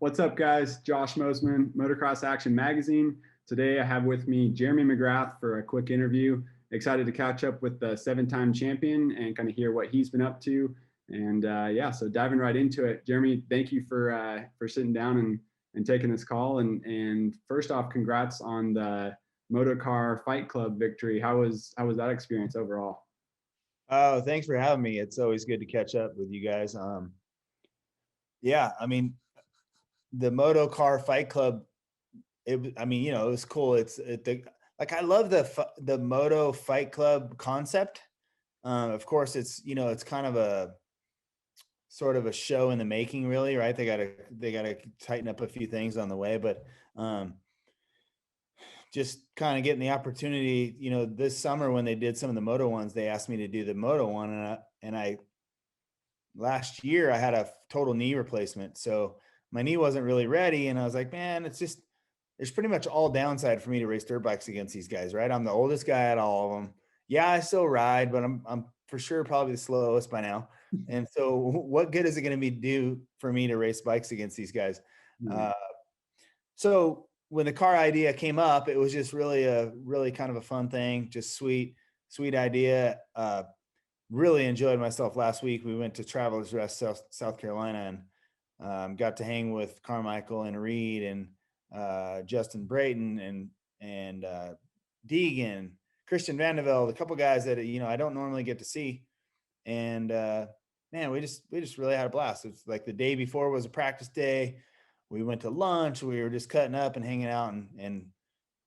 What's up, guys? Josh Mosiman, Motocross Action Magazine. Today I have with me Jeremy McGrath for a quick interview. Excited to catch up with the seven-time champion and kind of hear what he's been up to. And yeah, so diving right into it. Jeremy, thank you for sitting down and taking this call. And first off, congrats on the Motocar Fight Club victory. How was that experience overall? Oh, thanks for having me. It's always good to catch up with you guys. Yeah, I mean, the Moto Car Fight Club. It was cool. Like I love the Moto Fight Club concept. Of course, it's kind of a sort of a show in the making, really, right? They gotta tighten up a few things on the way, but um, just kind of getting the opportunity. This summer when they did some of the Moto ones, they asked me to do the Moto one, and I last year I had a total knee replacement. So my knee wasn't really ready. And I was like, man, there's pretty much all downside for me to race dirt bikes against these guys, right? I'm the oldest guy at all of them. Yeah, I still ride, but I'm for sure probably the slowest by now. And so what good is it going to be do for me to race bikes against these guys? Hmm. Uh, so when the car idea came up, it was just really kind of a fun thing, just sweet idea. Really enjoyed myself last week. We went to Travelers Rest, South Carolina, and got to hang with Carmichael and Reed and Justin Brayton and Deegan, Christian Vandevelde, a couple guys that I don't normally get to see. And man, we just really had a blast. It's like the day before was a practice day. We went to lunch. We were just cutting up and hanging out, and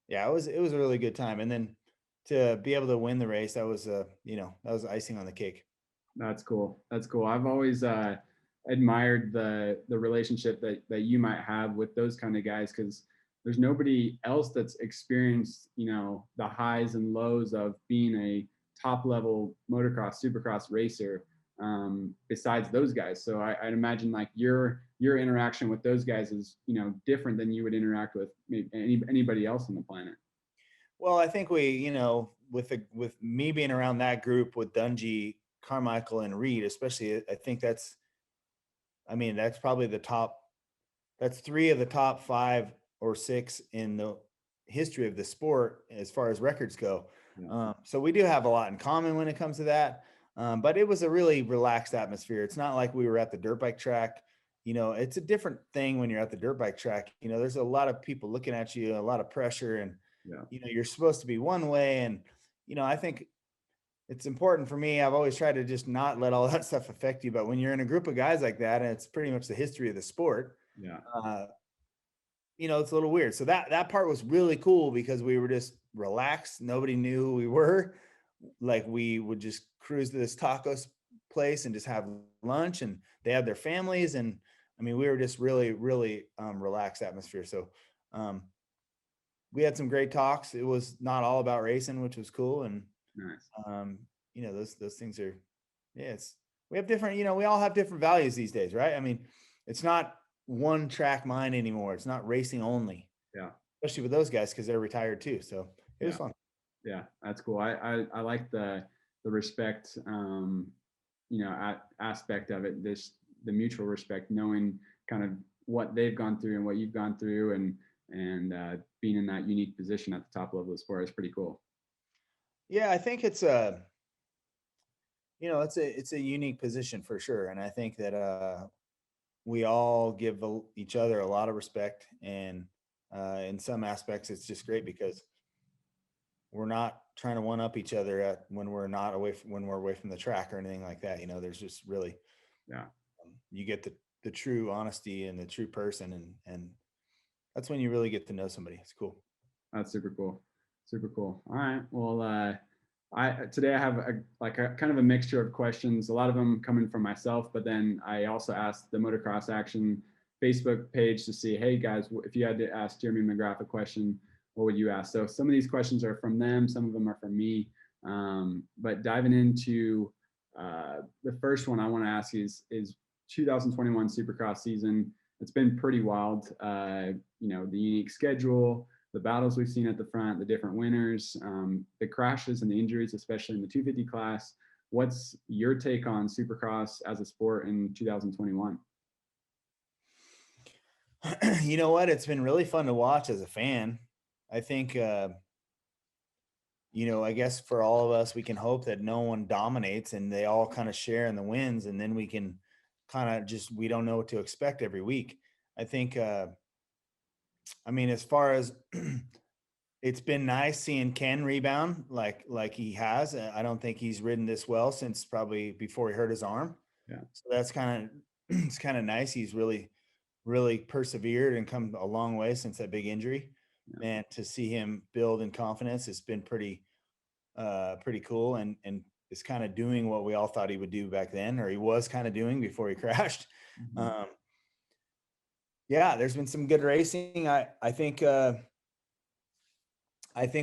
yeah, it was a really good time. And then to be able to win the race, that was icing on the cake. That's cool. That's cool. I've always admired the relationship that you might have with those kind of guys because there's nobody else that's experienced the highs and lows of being a top level motocross supercross racer besides those guys. So I'd imagine like your interaction with those guys is different than you would interact with maybe anybody else on the planet. Well, I think with me being around that group with Dungy, Carmichael, and Reed, especially, I think that's probably the top. That's three of the top 5 or 6 in the history of the sport as far as records go. Yeah. So we do have a lot in common when it comes to that. But it was a really relaxed atmosphere. It's not like we were at the dirt bike track. It's a different thing when you're at the dirt bike track. There's a lot of people looking at you, a lot of pressure, and Yeah. you're supposed to be one way. And I think it's important for me. I've always tried to just not let all that stuff affect you. But when you're in a group of guys like that, and it's pretty much the history of the sport, Yeah. uh, it's a little weird. So that part was really cool because we were just relaxed. Nobody knew who we were. Like we would just cruise to this tacos place and just have lunch, and they had their families. And I mean, we were just really relaxed atmosphere. So um, we had some great talks. It was not all about racing, which was cool. And Nice. um, those things are, yeah, we have different, we all have different values these days, right? I mean, it's not one track mind anymore. It's not racing only, Yeah. especially with those guys because they're retired too. So it was Yeah. fun. Yeah, that's cool. I like the respect, aspect of it. The mutual respect, knowing kind of what they've gone through and what you've gone through, and being in that unique position at the top level of the sport is pretty cool. Yeah, I think it's a unique position for sure, and I think that we all give each other a lot of respect, and in some aspects, it's just great because we're not trying to one up each other when we're not when we're away from the track or anything like that. There's just really Yeah, you get the true honesty and the true person, and that's when you really get to know somebody. It's cool. that's super cool. Super cool. All right. Well, I today I have a kind of a mixture of questions. A lot of them coming from myself, but then I also asked the Motocross Action Facebook page to see, hey guys, if you had to ask Jeremy McGrath a question, what would you ask? So some of these questions are from them, some of them are from me. But diving into the first one I want to ask is 2021 Supercross season. It's been pretty wild. The unique schedule, the battles we've seen at the front, the different winners, the crashes and the injuries, especially in the 250 class. What's your take on Supercross as a sport in 2021? You know what? It's been really fun to watch as a fan. I think, I guess for all of us, we can hope that no one dominates and they all kind of share in the wins. And then we can kind of we don't know what to expect every week. I think, I mean, as far as it's been nice seeing Ken rebound like he has. I don't think he's ridden this well since probably before he hurt his arm. Yeah. So that's kind of it's kind of nice. He's really persevered and come a long way since that big injury. Yeah. And to see him build in confidence has been pretty cool, and is kind of doing what we all thought he would do back then, or he was kind of doing before he crashed. Mm-hmm. Yeah, there's been some good racing. I think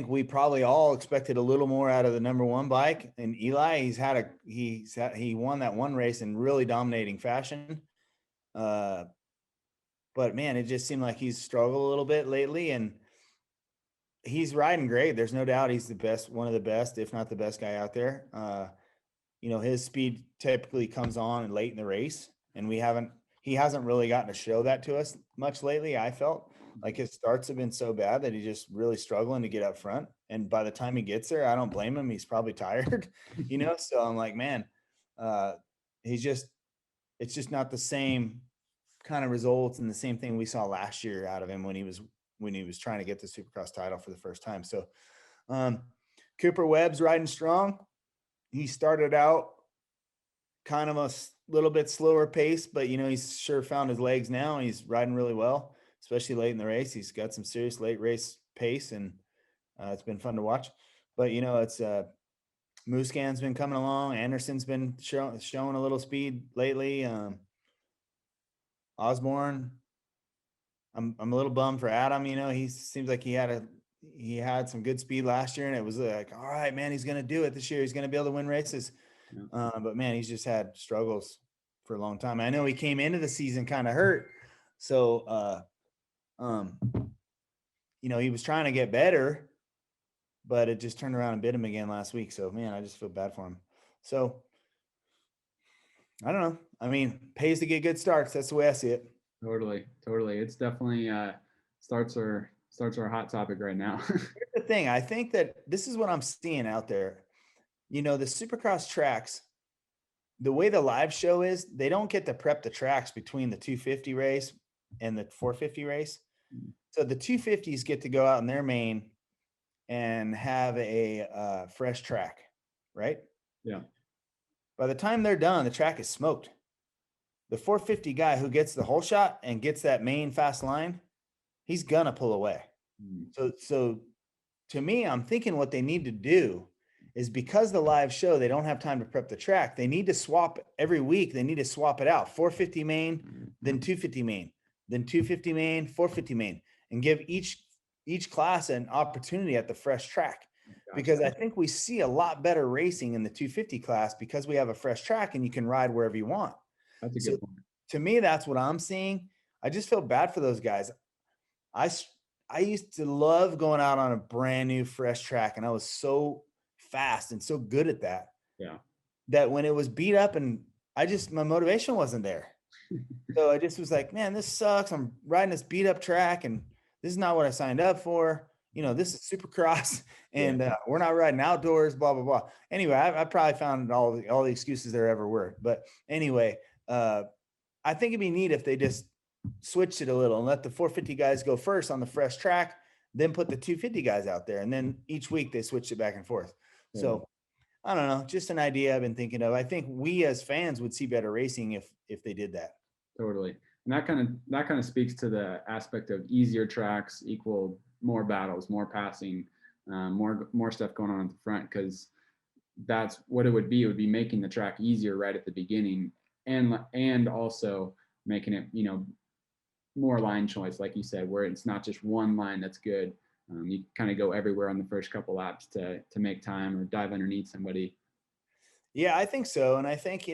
we probably all expected a little more out of the number one bike, and Eli. He won that one race in really dominating fashion. But man, it just seemed like he's struggled a little bit lately, and he's riding great. There's no doubt he's the best, one of the best, if not the best guy out there. His speed typically comes on late in the race, and he hasn't really gotten to show that to us much lately. I felt like his starts have been so bad that he's just really struggling to get up front. And by the time he gets there, I don't blame him. He's probably tired, So I'm like, man, it's just not the same kind of results and the same thing we saw last year out of him when he was trying to get the Supercross title for the first time. So Cooper Webb's riding strong. He started out kind of a little bit slower pace, but he's sure found his legs now, and he's riding really well, especially late in the race. He's got some serious late race pace, and it's been fun to watch. But it's Muscan's been coming along. Anderson's been showing a little speed lately. Osborne, I'm a little bummed for Adam. He seems like he had some good speed last year, and it was like, all right, man, he's going to do it this year. He's going to be able to win races. Yeah. But man, he's just had struggles for a long time. I know he came into the season kind of hurt. So, he was trying to get better, but it just turned around and bit him again last week. So man, I just feel bad for him. So I don't know. I mean, pays to get good starts. That's the way I see it. Totally. It's definitely starts are a hot topic right now. Here's the thing. I think that this is what I'm seeing out there. The Supercross tracks, the way the live show is, they don't get to prep the tracks between the 250 race and the 450 race. So the 250s get to go out in their main and have a fresh track, right? Yeah. By the time they're done, the track is smoked. The 450 guy who gets the whole shot and gets that main fast line, he's gonna pull away. So to me, I'm thinking what they need to do is, because the live show, they don't have time to prep the track. They need to swap every week. They need to swap it out. 450 main, then 250 main, then 250 main, 450 main, and give each class an opportunity at the fresh track. Because I think we see a lot better racing in the 250 class because we have a fresh track and you can ride wherever you want. That's a good point. To me, that's what I'm seeing. I just feel bad for those guys. I used to love going out on a brand new fresh track, and I was so fast and so good at that. Yeah. That when it was beat up, and my motivation wasn't there. So I just was like, man, this sucks. I'm riding this beat up track, and this is not what I signed up for. This is Supercross, and we're not riding outdoors, blah, blah, blah. Anyway, I probably found all the excuses there ever were. But anyway, I think it'd be neat if they just switched it a little and let the 450 guys go first on the fresh track, then put the 250 guys out there. And then each week they switched it back and forth. Yeah. So I don't know, just an idea I've been thinking of. I think we as fans would see better racing if they did that. Totally. And that kind of speaks to the aspect of easier tracks equal more battles, more passing, more stuff going on at the front, because that's what it would be. It would be making the track easier right at the beginning, and also making it, more line choice, like you said, where it's not just one line that's good. You kind of go everywhere on the first couple laps to make time or dive underneath somebody. Yeah, I think so. And I think,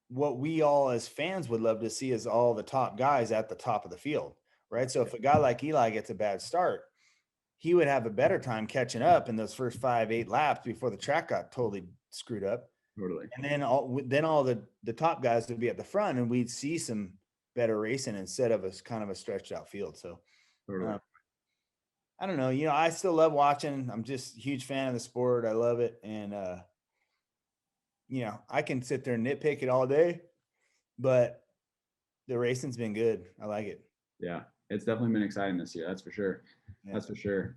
what we all as fans would love to see is all the top guys at the top of the field, right? So if a guy like Eli gets a bad start, he would have a better time catching up in those first 5-8 laps before the track got totally screwed up. Totally. And then all the top guys would be at the front, and we'd see some better racing instead of a kind of a stretched out field. So Totally. I don't know, I still love watching. I'm just a huge fan of the sport. I love it. And, I can sit there and nitpick it all day, but the racing's been good. I like it. Yeah, it's definitely been exciting this year. That's for sure. Yeah. That's for sure.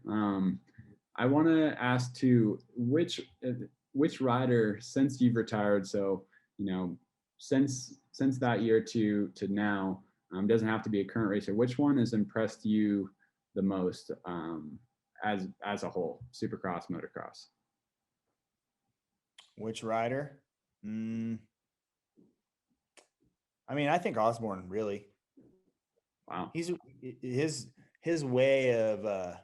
I want to ask too, which rider since you've retired, so since that year to now, doesn't have to be a current racer. Which one has impressed you the most as a whole, Supercross, motocross? Which rider? I mean, I think Osborne really. Wow. He's his way of the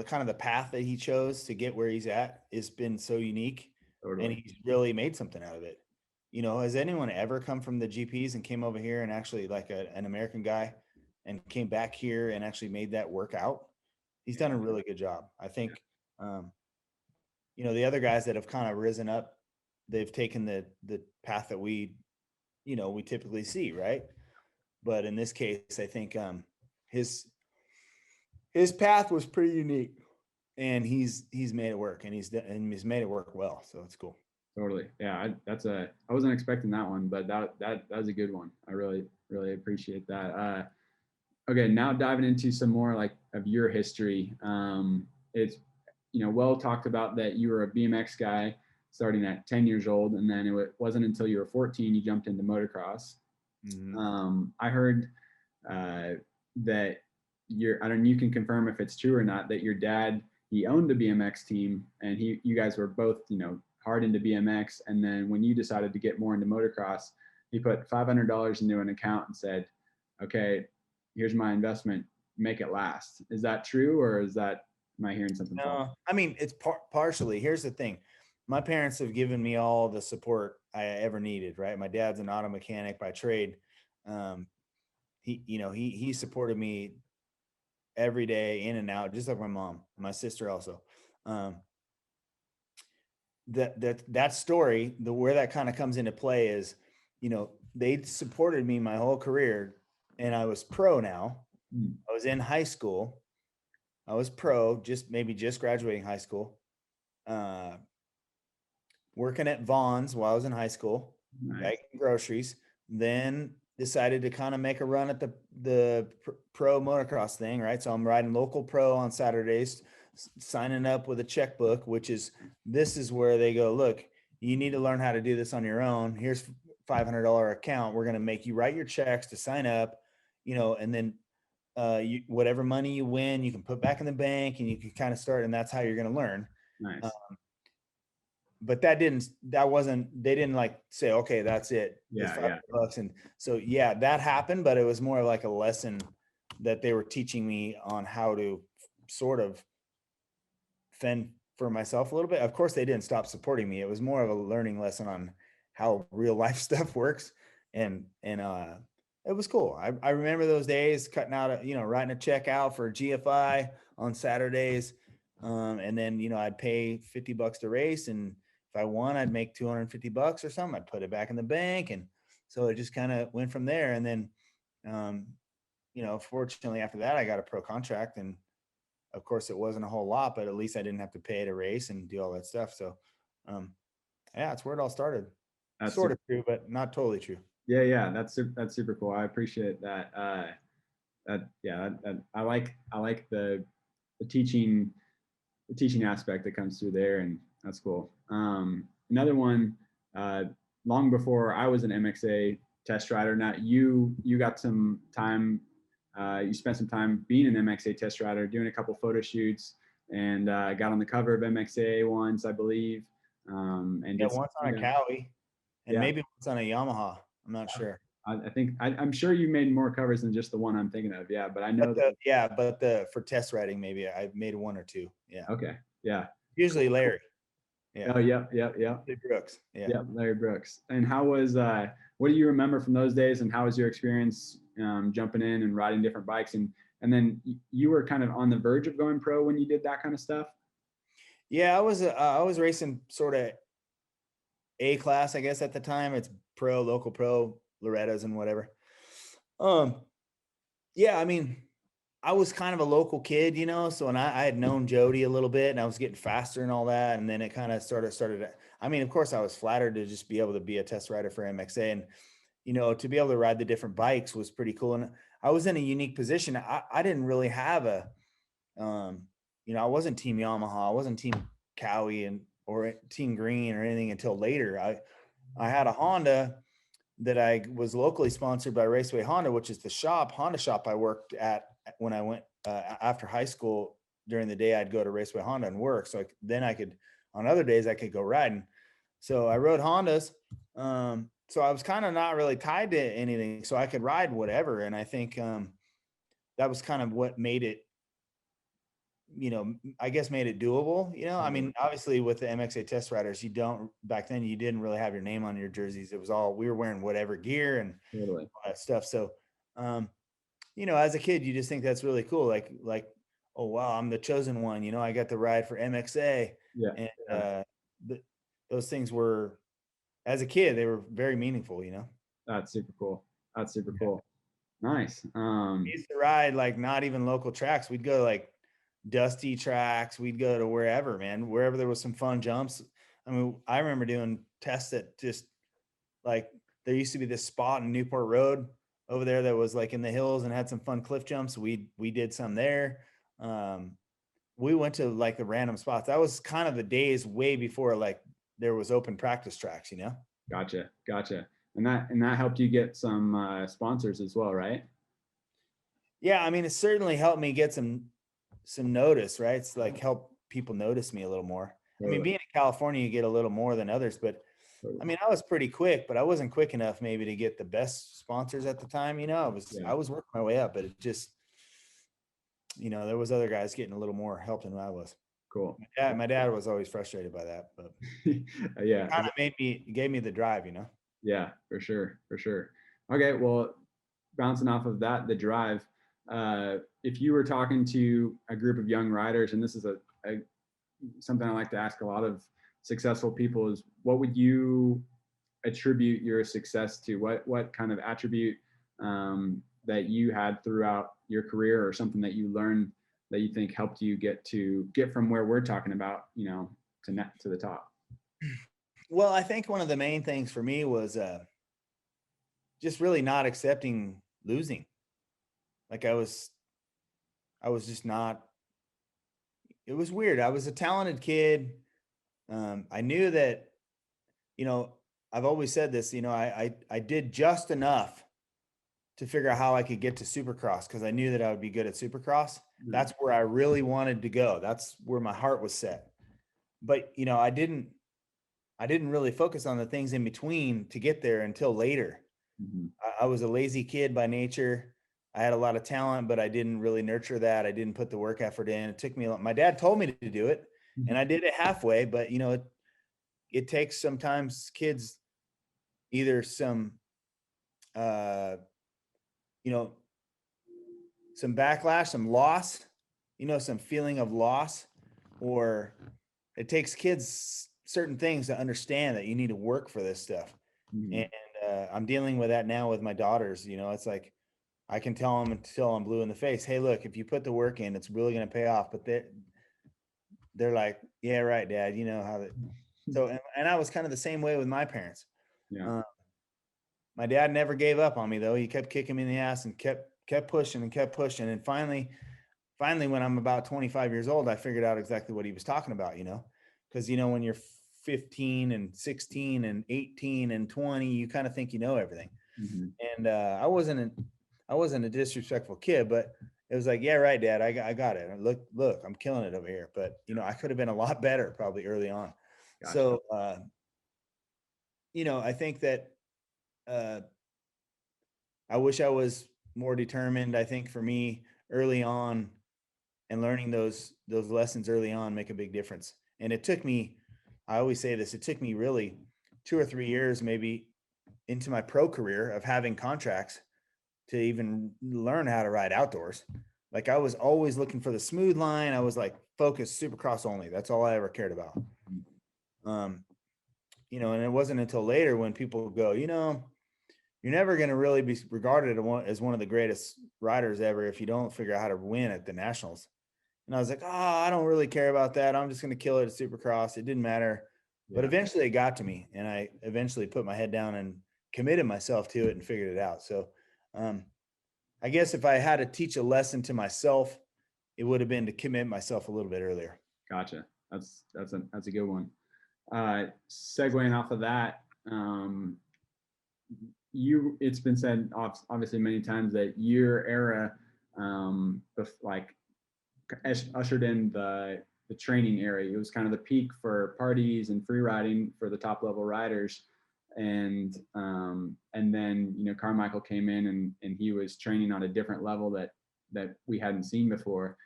kind of the path that he chose to get where he's at has been so unique. Totally. And he's really made something out of it. Has anyone ever come from the GPs and came over here and actually like an American guy and came back here and actually made that work out? He's done a really good job. I think, the other guys that have kind of risen up, they've taken the path that we typically see, right? But in this case, I think his path was pretty unique, and he's made it work, and he's made it work well. So it's cool. Totally. Yeah. I wasn't expecting that one, but that was a good one. I really, really appreciate that. Okay. Now diving into some more like of your history. It's, well talked about that you were a BMX guy starting at 10 years old. And then it wasn't until you were 14, you jumped into motocross. Mm-hmm. I heard that I don't know, you can confirm if it's true or not, that your dad, he owned a BMX team and you guys were both, hard into BMX. And then when you decided to get more into motocross, he put $500 into an account and said, okay, here's my investment, make it last. Is that true? Or am I hearing something? No, I mean, it's partially. Here's the thing. My parents have given me all the support I ever needed, right? My dad's an auto mechanic by trade. He supported me every day in and out, just like my mom, my sister also. That story, where that kind of comes into play is, they supported me my whole career, and I was pro now. I was in high school. I was pro, just graduating high school. Working at Vaughn's while I was in high school, bagging groceries. Then decided to kind of make a run at the pro motocross thing, right? So I'm riding local pro on Saturdays, signing up with a checkbook, this is where they go, look, you need to learn how to do this on your own. Here's $500 account. We're going to make you write your checks to sign up, and then whatever money you win, you can put back in the bank and you can kind of start, and that's how you're going to learn. Nice. But they didn't like say, okay, that's it. Yeah. $5. And so, yeah, that happened, but it was more like a lesson that they were teaching me on how to sort of fend for myself a little bit. Of course, they didn't stop supporting me. It was more of a learning lesson on how real life stuff works. And it was cool. I remember those days cutting out, writing a check out for GFI on Saturdays. And then, I'd pay $50 to race. And if I won, I'd make $250 or something. I'd put it back in the bank. And so it just kind of went from there. And then, fortunately after that, I got a pro contract, and of course it wasn't a whole lot, but at least I didn't have to pay to race and do all that stuff. So, yeah, it's where it all started. That's sort of true, but not totally true. Yeah. That's super cool. I appreciate that. I like the teaching aspect that comes through there, and that's cool. Another one, long before I was an MXA test rider. Now you got some time, you spent some time being an MXA test rider, doing a couple photo shoots, and got on the cover of MXA once, I believe. And once on a Cowie, and maybe once on a Yamaha. I'm not sure. I think I'm sure you made more covers than just the one I'm thinking of. Yeah, but I know for test riding, maybe I made one or two. Yeah. Okay. Yeah. Usually Larry. Yeah. Oh, yeah. Larry Brooks. Yeah. Larry Brooks. And how was what do you remember from those days, and how was your experience jumping in and riding different bikes, and then you were kind of on the verge of going pro when you did that kind of stuff? Yeah, I was racing sort of A class, I guess at the time. It's pro, local pro, Loretta's and whatever. Yeah, I mean, I was kind of a local kid, you know, so, and I had known Jody a little bit, and I was getting faster and all that. And then it kind of sort of started. I mean, of course, I was flattered to just be able to be a test rider for MXA, and, you know, to be able to ride the different bikes was pretty cool. And I was in a unique position. I didn't really have a, you know, I wasn't Team Yamaha, I wasn't Team Cowie or Team Green or anything until later. I had a Honda that I was locally sponsored by Raceway Honda, which is the Honda shop I worked at when I went after high school. During the day, I'd go to Raceway Honda and work. So then I could, on other days, I could go riding. So I rode Hondas. So I was kind of not really tied to anything, so I could ride whatever. And I think that was kind of what made it, you know, I guess made it doable. You know, I mean, obviously with the MXA test riders, back then you didn't really have your name on your jerseys. It was all, we were wearing whatever gear and all that stuff. So, you know, as a kid, you just think that's really cool. Like, oh, wow, I'm the chosen one, you know, I got to ride for MXA. Yeah. And those things were, as a kid, they were very meaningful, you know? That's super cool. That's super cool. Nice. We used to ride like not even local tracks. We'd go like dusty tracks. We'd go to wherever, man, wherever there was some fun jumps. I mean, I remember doing tests that just like, there used to be this spot in Newport Road over there that was like in the hills and had some fun cliff jumps. We did some there. We went to like the random spots. That was kind of the days way before like there was open practice tracks, you know? Gotcha. And that helped you get some sponsors as well, right? Yeah, I mean, it certainly helped me get some notice, right? It's like help people notice me a little more. I mean, being in California, you get a little more than others, but I mean, I was pretty quick, but I wasn't quick enough maybe to get the best sponsors at the time. You know, I was working my way up, but it just, you know, there was other guys getting a little more help than I was. Cool. My dad was always frustrated by that, but yeah, kind of gave me the drive, you know? Yeah, for sure. Okay, well, bouncing off of that, the drive, if you were talking to a group of young riders, and this is something I like to ask a lot of successful people, is what would you attribute your success to? What kind of attribute that you had throughout your career, or something that you learned that you think helped you get from where we're talking about, you know, to the top? Well, I think one of the main things for me was just really not accepting losing. Like I was just not, it was weird. I was a talented kid. I knew that, you know, I've always said this, you know, I did just enough to figure out how I could get to Supercross, because I knew that I would be good at Supercross. Mm-hmm. That's where I really wanted to go. That's where my heart was set. But, you know, I didn't really focus on the things in between to get there until later. Mm-hmm. I was a lazy kid by nature. I had a lot of talent, but I didn't really nurture that. I didn't put the work effort in. It took me a lot. My dad told me to do it, mm-hmm. and I did it halfway, but you know, it takes sometimes kids either some, you know, some backlash, some loss, you know, some feeling of loss, or it takes kids certain things to understand that you need to work for this stuff. Mm-hmm. And I'm dealing with that now with my daughters. You know, it's like, I can tell them until I'm blue in the face, hey, look, if you put the work in, it's really going to pay off. But they're like, yeah, right, Dad. You know how that. So, and I was kind of the same way with my parents. Yeah. My dad never gave up on me though. He kept kicking me in the ass and kept pushing and kept pushing. And finally, when I'm about 25 years old, I figured out exactly what he was talking about, you know, because, you know, when you're 15 and 16 and 18 and 20, you kind of think you know everything. Mm-hmm. And I wasn't a disrespectful kid, but it was like, yeah, right, Dad, I got it. Look, I'm killing it over here. But, you know, I could have been a lot better probably early on. Gotcha. So, you know, I think that I wish I was more determined. I think for me early on, and learning those lessons early on make a big difference. And it took me, I always say this, it took me really 2 or 3 years, maybe into my pro career of having contracts to even learn how to ride outdoors. Like I was always looking for the smooth line. I was like focused Supercross only. That's all I ever cared about. and it wasn't until later when people go, you're never going to really be regarded as one of the greatest riders ever if you don't figure out how to win at the nationals. And I was like, oh, I don't really care about that. I'm just going to kill it at Supercross. It didn't matter. But Yeah. eventually it got to me, and I eventually put my head down and committed myself to it and figured it out. So I guess if I had to teach a lesson to myself, it would have been to commit myself a little bit earlier. Gotcha. That's a good one. Segueing off of that, it's been said obviously many times that your era, like ushered in the training era. It was kind of the peak for parties and free riding for the top level riders. And then, Carmichael came in and he was training on a different level that we hadn't seen before.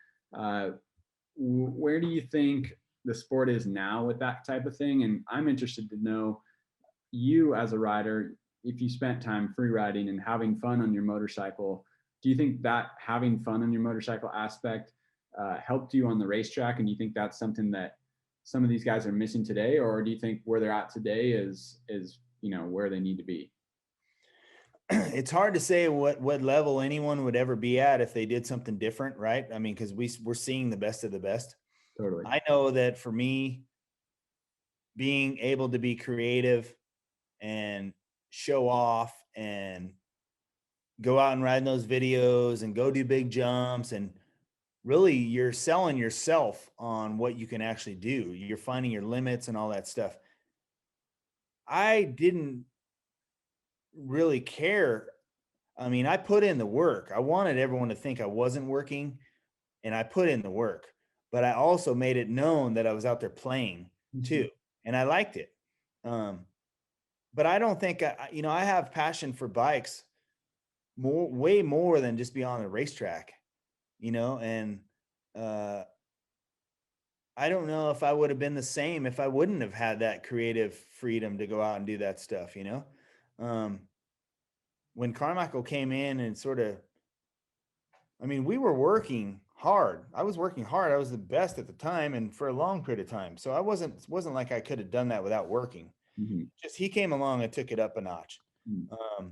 Where do you think the sport is now with that type of thing? And I'm interested to know, you as a rider, if you spent time free riding and having fun on your motorcycle, do you think that having fun on your motorcycle aspect helped you on the racetrack? And do you think that's something that some of these guys are missing today? Or do you think where they're at today is where they need to be? It's hard to say what level anyone would ever be at if they did something different, right? I mean, because we're seeing the best of the best. Totally. I know that for me, being able to be creative and show off and go out and ride in those videos and go do big jumps, and really you're selling yourself on what you can actually do. You're finding your limits and all that stuff. I didn't really care. I mean, I put in the work. I wanted everyone to think I wasn't working, and I put in the work, but I also made it known that I was out there playing too. And I liked it. But I don't think I have passion for bikes way more than just be on the racetrack, and I don't know if I would have been the same if I wouldn't have had that creative freedom to go out and do that stuff, when Carmichael came in and we were working hard. I was working hard. I was the best at the time and for a long period of time. So it wasn't like I could have done that without working. Mm-hmm. Just he came along and took it up a notch. Mm-hmm.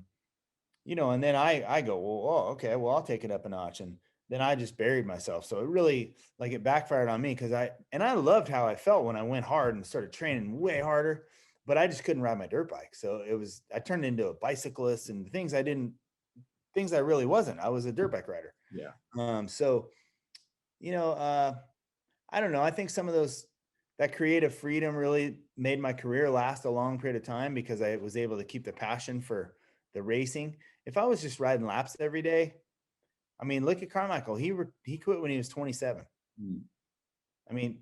And then I go, well, okay, well, I'll take it up a notch. And then I just buried myself. So it really, it backfired on me because I loved how I felt when I went hard and started training way harder, but I just couldn't ride my dirt bike. So I turned into a bicyclist and things I really wasn't. I was a dirt bike rider. Yeah. So, I don't know. I think some of that creative freedom really made my career last a long period of time because I was able to keep the passion for the racing. If I was just riding laps every day, I mean, look at Carmichael. He quit when he was 27. I mean,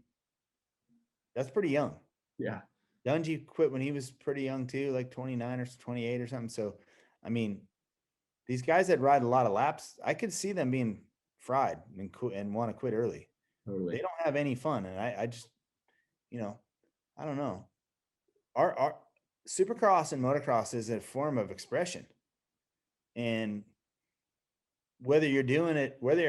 that's pretty young. Yeah. Dungy quit when he was pretty young too, like 29 or 28 or something. So, I mean, these guys that ride a lot of laps, I could see them being fried and want to quit early. Totally. They don't have any fun. And I just, I don't know. Our Supercross and motocross is a form of expression. And whether you're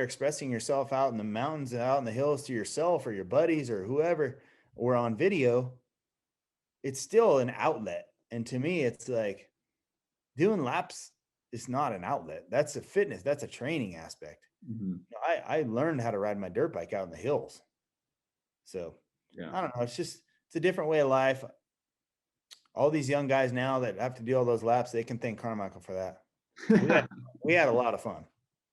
expressing yourself out in the mountains, out in the hills to yourself or your buddies or whoever, or on video, it's still an outlet. And to me, it's like doing laps is not an outlet. That's a fitness. That's a training aspect. Mm-hmm. I learned how to ride my dirt bike out in the hills. So I don't know. It's a different way of life. All these young guys now that have to do all those laps, they can thank Carmichael for that. We had a lot of fun.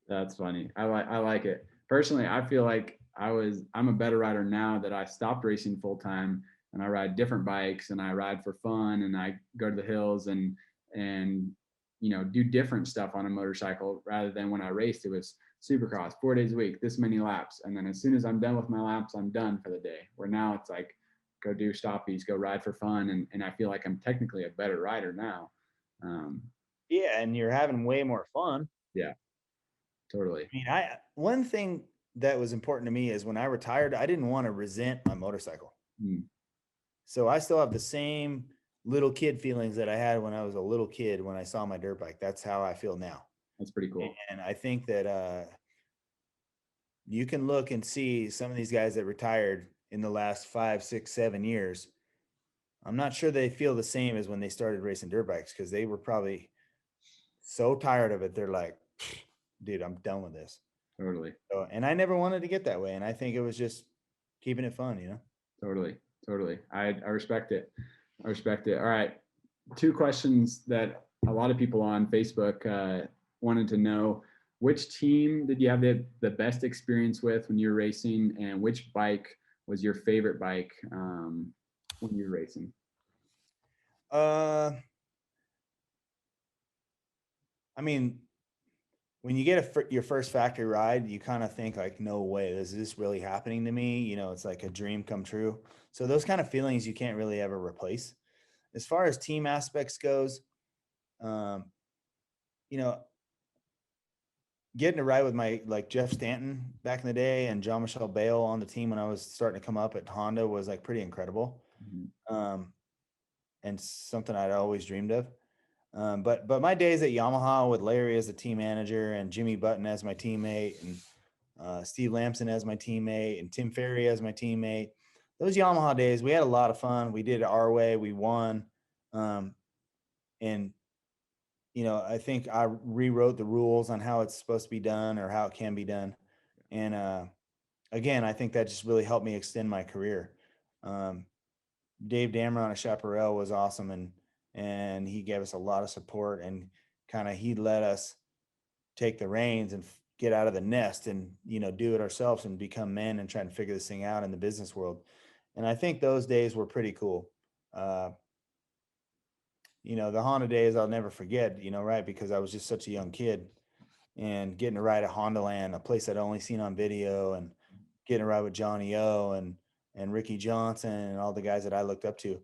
That's funny. I like it. Personally, I feel like I'm a better rider now that I stopped racing full time and I ride different bikes and I ride for fun and I go to the hills and do different stuff on a motorcycle rather than when I raced. It was Supercross 4 days a week, this many laps. And then as soon as I'm done with my laps, I'm done for the day. Where now it's like, go do stoppies, go ride for fun. And I feel like I'm technically a better rider now. Yeah. And you're having way more fun. Yeah, totally. I mean, one thing that was important to me is when I retired, I didn't want to resent my motorcycle. So I still have the same little kid feelings that I had when I was a little kid when I saw my dirt bike. That's how I feel now. That's pretty cool. And I think that you can look and see some of these guys that retired in the last 5, 6, 7 years. I'm not sure they feel the same as when they started racing dirt bikes, because they were probably so tired of it. They're like, dude, I'm done with this. Totally. So, and I never wanted to get that way. And I think it was just keeping it fun, you know? Totally. Totally. I respect it. I respect it. All right. 2 questions that a lot of people on Facebook wanted to know. Which team did you have the best experience with when you were racing, and which bike was your favorite bike when you were racing? I mean, when you get your first factory ride, you kind of think like, no way, is this really happening to me? You know, it's like a dream come true. So those kind of feelings you can't really ever replace. As far as team aspects goes, um, you know, getting to ride with my like Jeff Stanton back in the day and John Michelle Bale on the team when I was starting to come up at Honda was like pretty incredible. Um, and something I'd always dreamed of. But my days at Yamaha with Larry as the team manager and Jimmy Button as my teammate and Steve Lamson as my teammate and Tim Ferry as my teammate, those Yamaha days, we had a lot of fun. We did it our way. We won. And you know, I think I rewrote the rules on how it's supposed to be done or how it can be done. And again, I think that just really helped me extend my career. Um, Dave Dameron at Chaparral was awesome, and he gave us a lot of support, and kind of he let us take the reins and get out of the nest and, you know, do it ourselves and become men and try and figure this thing out in the business world. And I think those days were pretty cool. Uh, you know, the Honda days I'll never forget, you know, right? Because I was just such a young kid, and getting to ride at Honda Land, a place I'd only seen on video, and getting to ride with Johnny O and Ricky Johnson and all the guys that I looked up to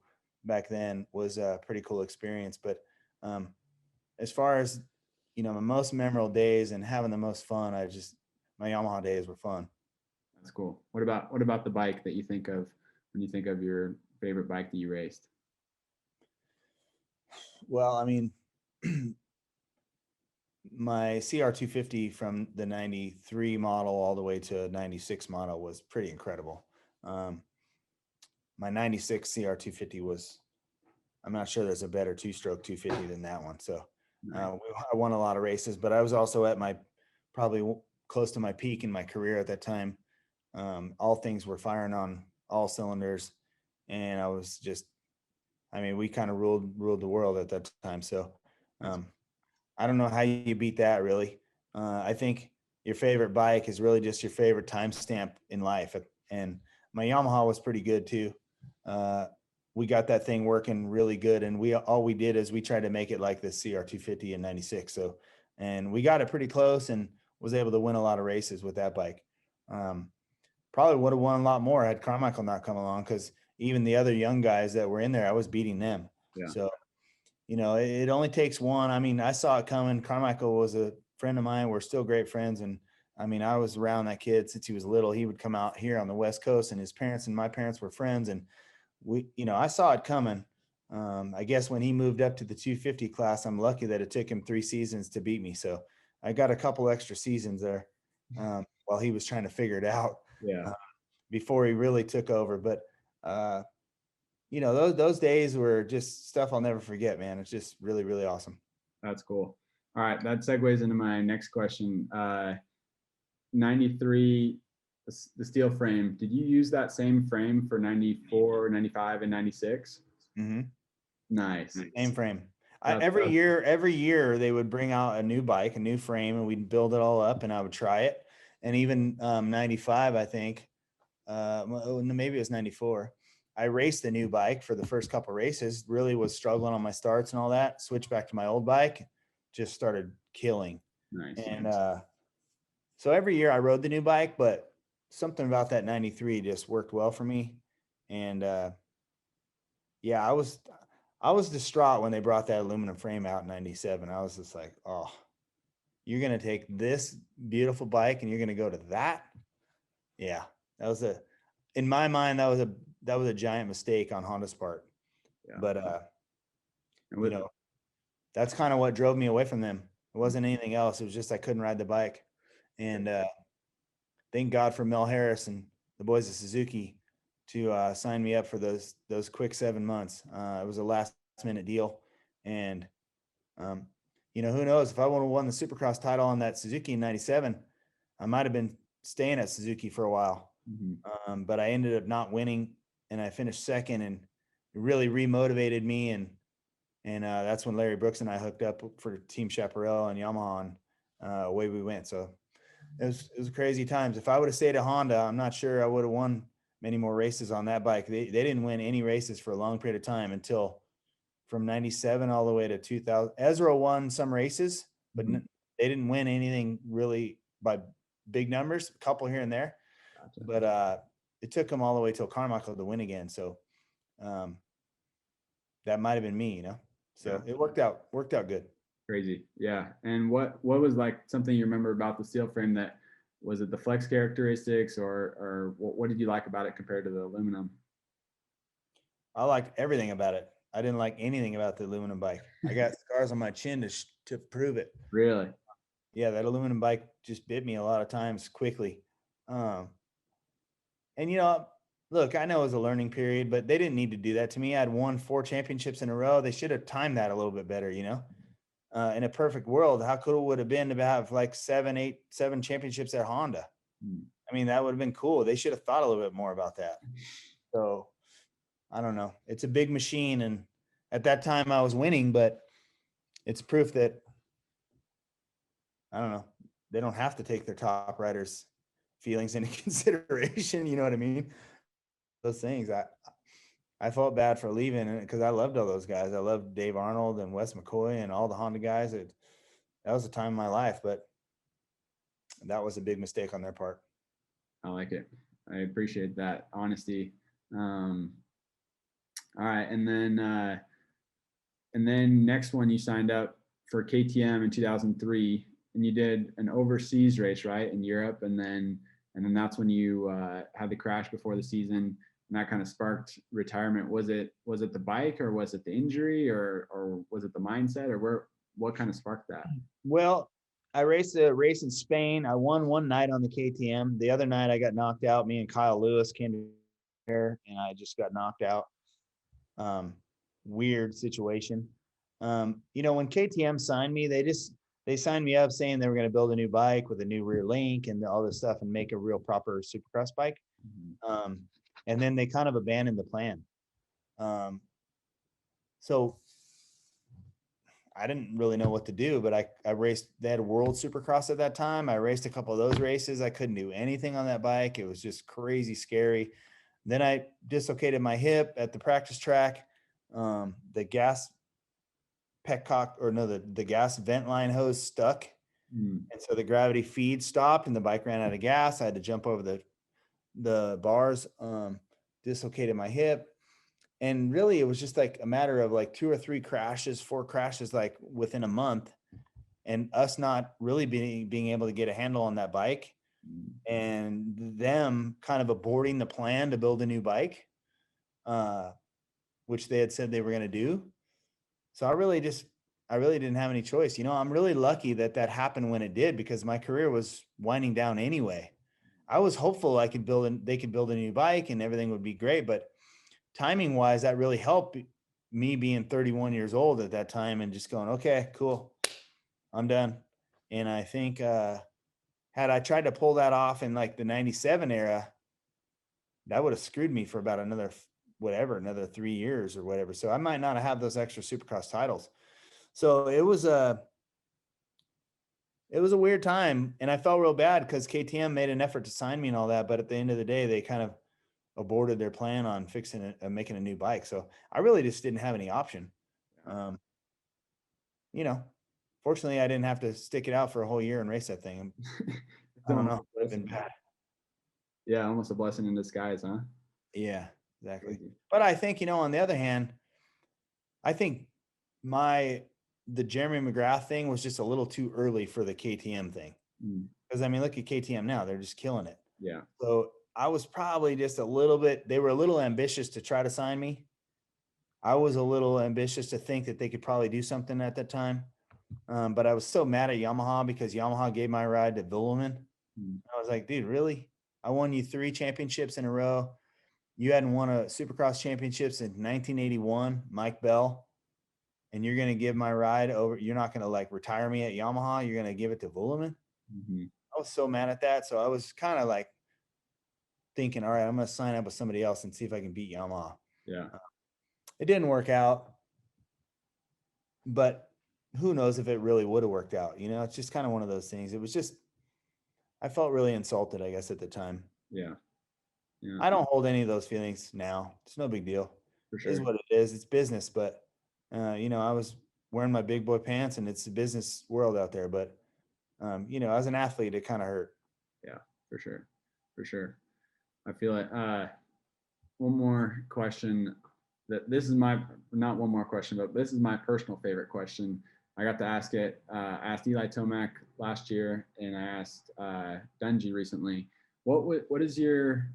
back then was a pretty cool experience. But um, as far as, you know, my most memorable days and having the most fun, my Yamaha days were fun. That's cool. What about the bike that you think of when you think of your favorite bike that you raced? Well, I mean, my CR250 from the 93 model all the way to 96 model was pretty incredible. Um, my 96 CR250 was, I'm not sure there's a better 2-stroke 250 than that one. So Nice. I won a lot of races, but I was also at my probably close to my peak in my career at that time. All things were firing on all cylinders, and I was just, I mean, we kind of ruled the world at that time. So um, I don't know how you beat that, really. I think your favorite bike is really just your favorite timestamp in life. And my Yamaha was pretty good too. We got that thing working really good, and all we did is we tried to make it like the CR250 in '96. So, and we got it pretty close, and was able to win a lot of races with that bike. Probably would have won a lot more had Carmichael not come along, because even the other young guys that were in there, I was beating them. Yeah. So, you know, it only takes one. I mean, I saw it coming. Carmichael was a friend of mine. We're still great friends. And I mean, I was around that kid since he was little. He would come out here on the West Coast, and his parents and my parents were friends. And we, you know, I saw it coming. I guess when he moved up to the 250 class, I'm lucky that it took him 3 seasons to beat me. So I got a couple extra seasons there while he was trying to figure it out Yeah. before he really took over. But, you know, those days were just stuff I'll never forget, man. It's just really, really awesome. That's cool. All right, that segues into my next question. 93, the steel frame. Did you use that same frame for 94, 95, and 96? Mm-hmm. Nice. Same frame. That's Every year they would bring out a new bike, a new frame, and we'd build it all up, and I would try it. And even 95, I think, maybe it was 94. I raced the new bike for the first couple races, really was struggling on my starts and all that. Switched back to my old bike, just started killing. nice. And so every year I rode the new bike, but something about that 93 just worked well for me. And yeah, I was distraught when they brought that aluminum frame out in 97. I was just like, oh, you're going to take this beautiful bike and you're going to go to that. Yeah, that was in my mind, that was a giant mistake on Honda's part. Yeah. But, And with, you know, that's kind of what drove me away from them. It wasn't anything else. It was just, I couldn't ride the bike. And thank God for Mel Harris and the boys of Suzuki. to sign me up for those quick 7 months. It was a last minute deal, and who knows, if I would have won the Supercross title on that Suzuki in '97, I might have been staying at Suzuki for a while. But I ended up not winning, and I finished second, and it really remotivated me. And that's when Larry Brooks and I hooked up for Team Chaparral and Yamaha, and away we went. So it was crazy times. If I would have stayed at Honda, I'm not sure I would have won many more races on that bike. They didn't win any races for a long period of time until from '97 all the way to 2000. Ezra won some races, but they didn't win anything really by big numbers, a couple here and there. Gotcha. But it took them all the way till Carmichael to win again. So that might have been me, So it worked out good. Crazy. Yeah. And what was like something you remember about the steel frame? That was it the flex characteristics, or what did you like about it compared to the aluminum? I liked everything about it. I didn't like anything about the aluminum bike. I got scars on my chin to prove it. Really? Yeah, that aluminum bike just bit me a lot of times quickly. And look, I know it was a learning period, but they didn't need to do that to me. I'd won 4 championships in a row. They should have timed that a little bit better, in a perfect world, how cool it would have been to have like 7 championships at Honda. I mean, that would have been cool. They should have thought a little bit more about that. So I don't know. It's a big machine. And at that time I was winning, but it's proof that, I don't know, they don't have to take their top riders' feelings into consideration. You know what I mean? Those things. I felt bad for leaving because I loved all those guys. I loved Dave Arnold and Wes McCoy and all the Honda guys. That was a time in my life, but that was a big mistake on their part. I like it. I appreciate that honesty. All right. And then next one, you signed up for KTM in 2003, and you did an overseas race, right, in Europe. And then that's when you had the crash before the season, and that kind of sparked retirement. Was it the bike, or was it the injury, or was it the mindset, or what kind of sparked that? Well, I raced a race in Spain. I won one night on the KTM. The other night I got knocked out. Me and Kyle Lewis came here, and I just got knocked out. Weird situation. When KTM signed me, they signed me up saying they were going to build a new bike with a new rear link and all this stuff and make a real proper Supercross bike. And then they kind of abandoned the plan. So I didn't really know what to do, but I raced. They had a World Supercross at that time. I raced a couple of those races. I couldn't do anything on that bike. It was just crazy scary. Then I dislocated my hip at the practice track. The gas petcock, or no, the gas vent line hose stuck. And so the gravity feed stopped and the bike ran out of gas. I had to jump over the bars, dislocated my hip. And really it was just like a matter of like 2 or 3 crashes, 4 crashes, like within a month, and us not really being able to get a handle on that bike, and them kind of aborting the plan to build a new bike, which they had said they were going to do. So I really didn't have any choice. I'm really lucky that happened when it did, because my career was winding down anyway. I was hopeful they could build a new bike and everything would be great, but timing wise, that really helped me being 31 years old at that time and just going, okay, cool, I'm done. And I think, had I tried to pull that off in like the 97 era, that would have screwed me for about another 3 years or whatever. So I might not have those extra Supercross titles. So it was a weird time, and I felt real bad because KTM made an effort to sign me and all that, but at the end of the day, they kind of aborted their plan on fixing it and making a new bike. So I really just didn't have any option. Fortunately I didn't have to stick it out for a whole year and race that thing. I don't know. It would have been bad. Yeah. Almost a blessing in disguise, huh? Yeah, exactly. But I think, on the other hand, I think the Jeremy McGrath thing was just a little too early for the KTM thing. Because look at KTM now, they're just killing it. Yeah. So I was probably just they were a little ambitious to try to sign me. I was a little ambitious to think that they could probably do something at that time. But I was so mad at Yamaha because Yamaha gave my ride to Villerman. I was like, dude, really? I won you 3 championships in a row. you hadn't won a Supercross championships in 1981, Mike Bell, and you're going to give my ride over. You're not going to like retire me at Yamaha. You're going to give it to Vuillemin. Mm-hmm. I was so mad at that. So I was kind of like thinking, all right, I'm going to sign up with somebody else and see if I can beat Yamaha. Yeah. It didn't work out, but who knows if it really would have worked out. You know, it's just kind of one of those things. It was just, I felt really insulted, I guess, at the time. Yeah. Yeah. I don't hold any of those feelings now. It's no big deal. For It is sure. what it is. It's business, but you know, I was wearing my big boy pants, and it's the business world out there. But you know, as an athlete, it kind of hurt. Yeah, for sure. For sure. I feel like one more question that this is my, not one more question, but this is my personal favorite question. I got to ask it, asked Eli Tomac last year, and I asked Dungy recently. What was your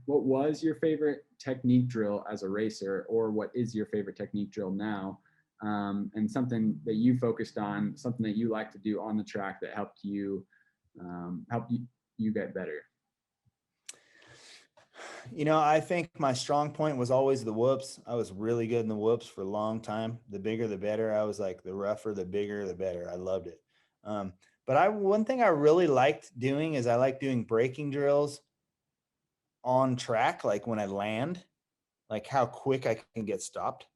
favorite technique drill as a racer, or what is your favorite technique drill now? And something that you focused on, something that you like to do on the track that helped you you get better. You know, I think my strong point was always the whoops. I was really good in the whoops for a long time. The bigger, the better. I was like, the rougher, the bigger, the better. I loved it. But one thing I really liked doing is I like doing braking drills on track, like when I land, like how quick I can get stopped.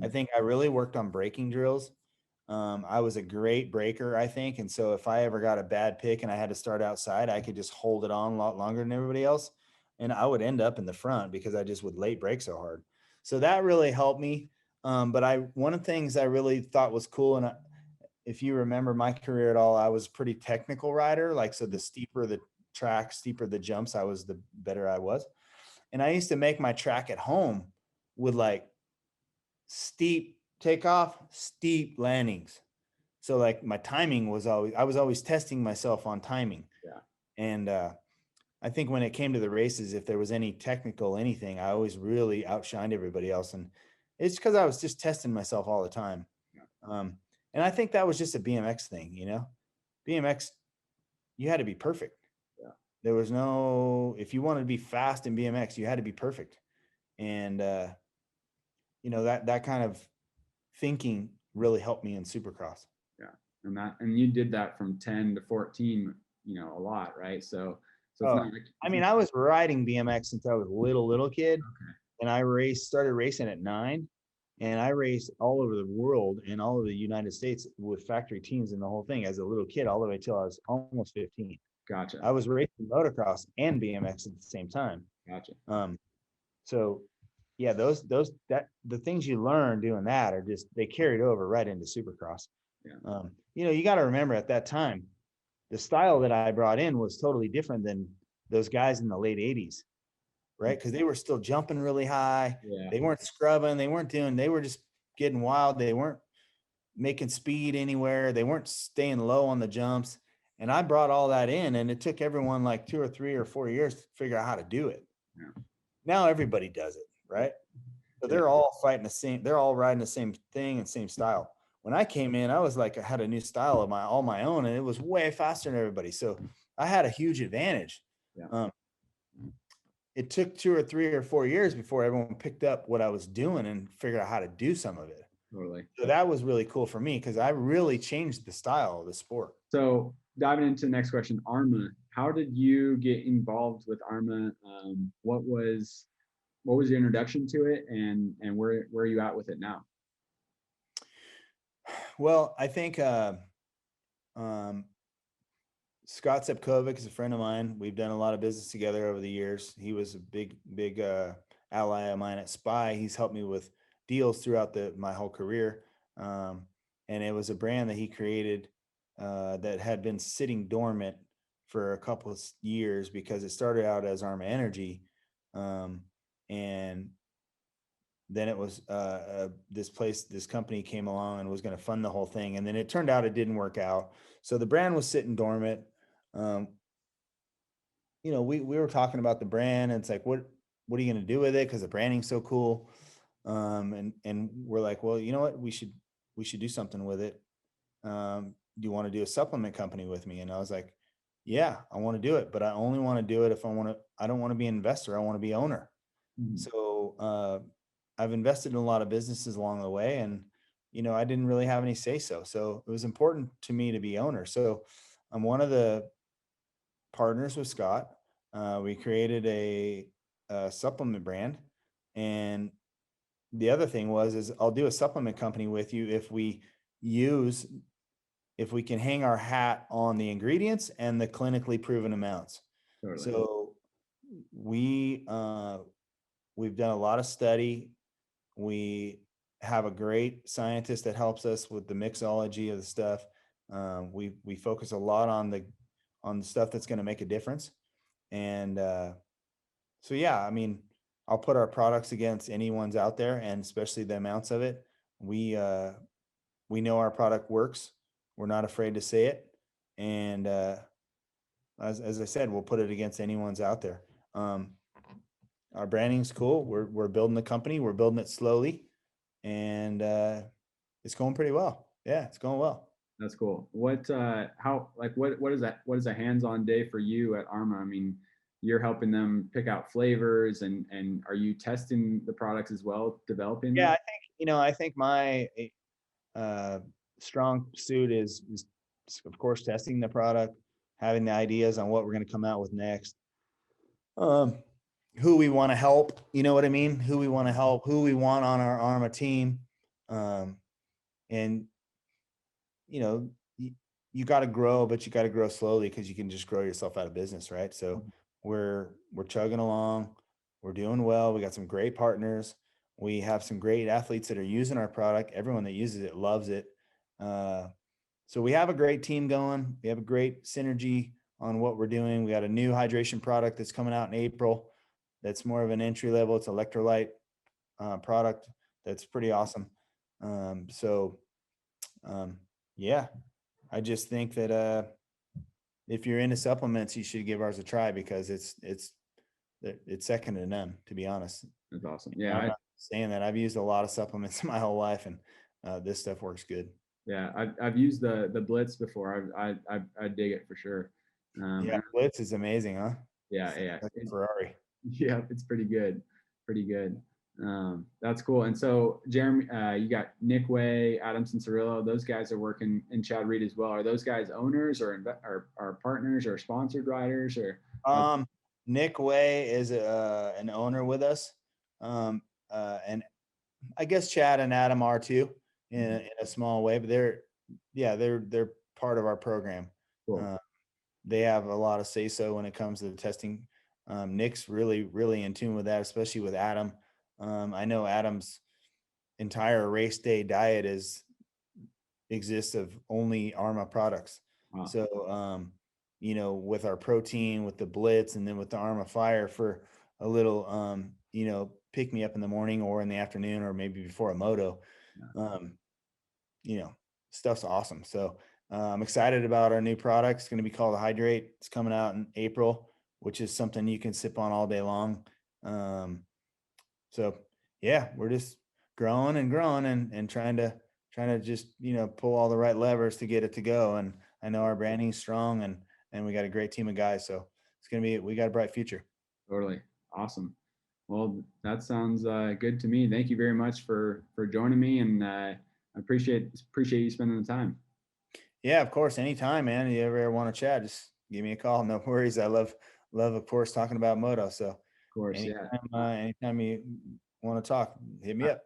I think I really worked on braking drills. I was a great breaker, I think. And so if I ever got a bad pick and I had to start outside, I could just hold it on a lot longer than everybody else. And I would end up in the front because I just would late brake so hard. So that really helped me. But one of the things I really thought was cool, and if you remember my career at all, I was a pretty technical rider. Like, so the steeper the track, steeper the jumps, the better I was. And I used to make my track at home with like steep takeoff, steep landings. So like my timing was I was always testing myself on timing. Yeah. And I think when it came to the races, if there was any technical anything, I always really outshined everybody else. And it's because I was just testing myself all the time. Yeah. And I think that was just a BMX thing, you know. BMX, you had to be perfect. Yeah. There was no, if you wanted to be fast in BMX, you had to be perfect. And you know, that kind of thinking really helped me in Supercross. Yeah. And you did that from 10 to 14, you know, a lot, right? So it's not like, I mean, I was riding BMX since I was a little kid. Okay. And I started racing at 9, and I raced all over the world and all over the United States with factory teams and the whole thing as a little kid, all the way till I was almost 15. Gotcha. I was racing motocross and BMX at the same time. Gotcha. So yeah, the things you learn doing that are just, they carried over right into Supercross. Yeah. You know, you got to remember at that time, the style that I brought in was totally different than those guys in the late 80s, right? Because they were still jumping really high. Yeah. They weren't scrubbing. They were just getting wild. They weren't making speed anywhere. They weren't staying low on the jumps. And I brought all that in, and it took everyone like 2 or 3 or 4 years to figure out how to do it. Yeah. Now everybody does it, right? So they're all they're all riding the same thing and same style. When I came in, I was like, I had a new style of all my own, and it was way faster than everybody. So I had a huge advantage. Yeah. It took 2 or 3 or 4 years before everyone picked up what I was doing and figured out how to do some of it. Totally. So that was really cool for me because I really changed the style of the sport. So diving into the next question, ARMA, how did you get involved with ARMA? What was your introduction to it, and where are you at with it now? Well, I think Scott Sepkovic is a friend of mine. We've done a lot of business together over the years. He was a big ally of mine at Spy. He's helped me with deals throughout my whole career. And it was a brand that he created that had been sitting dormant for a couple of years because it started out as Arma Energy. And then it was this company came along and was going to fund the whole thing. And then it turned out it didn't work out. So the brand was sitting dormant. You know, we were talking about the brand, and it's like, what are you going to do with it? Because the branding's so cool. And we're like, well, you know what? We should do something with it. Do you want to do a supplement company with me? And I was like, yeah, I want to do it, but I only want to do it if I don't want to be an investor. I want to be owner. Mm-hmm. So I've invested in a lot of businesses along the way, and I didn't really have any say so. So it was important to me to be owner. So I'm one of the partners with Scott. We created a supplement brand, and the other thing is I'll do a supplement company with you use if we can hang our hat on the ingredients and the clinically proven amounts. Totally. So we we've done a lot of study. We have a great scientist that helps us with the mixology of the stuff. We focus a lot on the stuff that's going to make a difference. And so yeah, I mean, I'll put our products against anyone's out there, and especially the amounts of it. We know our product works. We're not afraid to say it, and as I said, we'll put it against anyone's out there. Our branding's cool. We're building the company. We're building it slowly, and it's going pretty well. Yeah, it's going well. That's cool. What is that? What is a hands-on day for you at Arma? I mean, you're helping them pick out flavors, and are you testing the products as well, developing Yeah, them? I think my strong suit is of course testing the product, having the ideas on what we're going to come out with next. Who we want to help, you know what I mean? Who we want to help, who we want on our Arma team. And you got to grow, but you got to grow slowly, because you can just grow yourself out of business, right? So we're chugging along, we're doing well. We got some great partners. We have some great athletes that are using our product. Everyone that uses it loves it. So we have a great team going. We have a great synergy on what we're doing. We got a new hydration product that's coming out in April. That's more of an entry level. It's electrolyte product. That's pretty awesome. Yeah, I just think that if you're into supplements, you should give ours a try, because it's second to none, to be honest. That's awesome. I'm Yeah, not saying that. I've used a lot of supplements my whole life, and this stuff works good. yeah. I've used the Blitz before. I dig it for sure. Yeah, Blitz is amazing, huh? Yeah. Like a Ferrari. Yeah, it's pretty good. Pretty good. That's cool. And so, Jeremy, you got Nick Way, Adamson Cirillo. Those guys are working in Chad Reed as well. Are those guys owners, or are partners, or sponsored riders, or? Nick Way is an owner with us, and I guess Chad and Adam are too, in a small way. But they're part of our program. Cool. They have a lot of say so when it comes to the testing. Nick's really in tune with that, especially with Adam. I know Adam's entire race day diet exists of only Arma products. Wow. So with our protein, with the Blitz, and then with the Arma Fire for a little pick me up in the morning or in the afternoon, or maybe before a moto. Stuff's awesome. So I'm excited about our new product. It's going to be called Hydrate. It's coming out in April, which is something you can sip on all day long. So yeah, we're just growing and trying to just, pull all the right levers to get it to go. And I know our branding's strong, and we got a great team of guys. So we got a bright future. Totally. Awesome. Well, that sounds good to me. Thank you very much for joining me, and I appreciate you spending the time. Yeah, of course. Anytime, man. You ever want to chat, just give me a call. No worries. I love, of course, talking about moto. So Of course, anytime you want to talk, hit me up.